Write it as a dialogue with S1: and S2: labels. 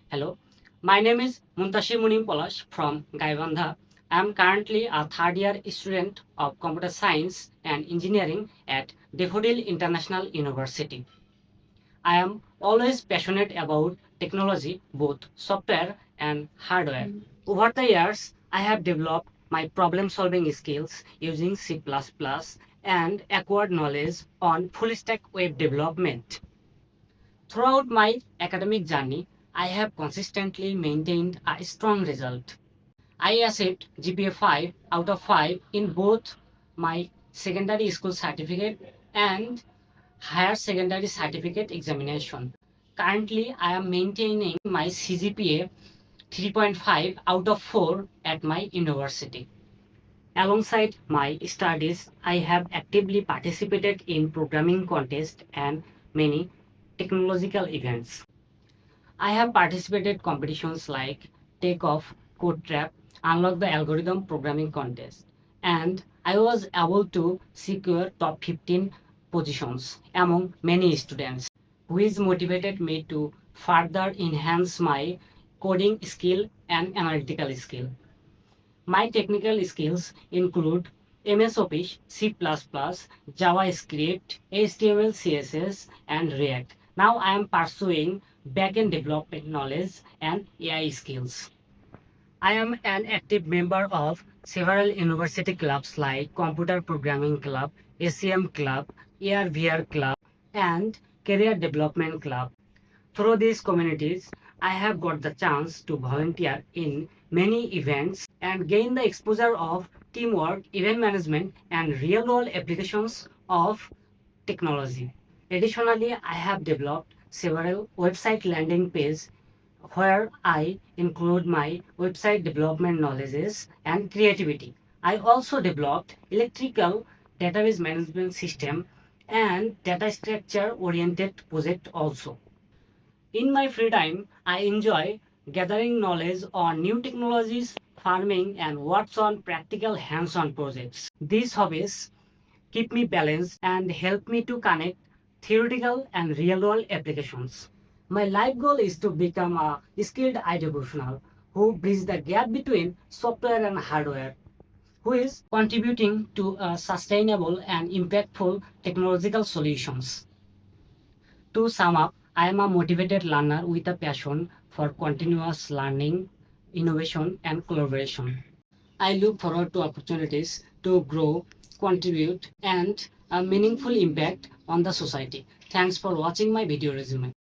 S1: Hello, my name is Muntashir Munim Polash from Gaibandha. I am currently a third year student of Computer Science and Engineering at Daffodil International University. I am always passionate about technology, both software and hardware. Over the years, I have developed my problem solving skills using C++ and acquired knowledge on full stack web development. Throughout my academic journey, I have consistently maintained a strong result. I achieved GPA 5 out of 5 in both my secondary school certificate and higher secondary certificate examination. Currently, I am maintaining my CGPA 3.5 out of 4 at my university. Alongside my studies, I have actively participated in programming contests and many technological events. I have participated competitions like Takeoff, Code Trap, Unlock the Algorithm Programming Contest, and I was able to secure top 15 positions among many students, which motivated me to further enhance my coding skill and analytical skill. My technical skills include MS Office, C++, JavaScript, HTML, CSS, and React. Now I am pursuing backend development knowledge and AI skills. I am an active member of several university clubs like Computer Programming Club, ACM Club, AR/VR Club, and Career Development Club. Through these communities, I have got the chance to volunteer in many events and gain the exposure of teamwork, event management, and real world applications of technology. Additionally, I have developed several website landing pages where I include my website development knowledges and creativity. I also developed electrical database management system and data structure oriented project also. In my free time, I enjoy gathering knowledge on new technologies, farming, and works on practical hands on projects. These hobbies keep me balanced and help me to connect theoretical and real world applications. My life goal is to become a skilled IT professional who bridges the gap between software and hardware, who is contributing to a sustainable and impactful technological solutions. To sum up, I am a motivated learner with a passion for continuous learning, innovation, and collaboration. I look forward to opportunities to grow, contribute, and a meaningful impact on the society. Thanks for watching my video resume.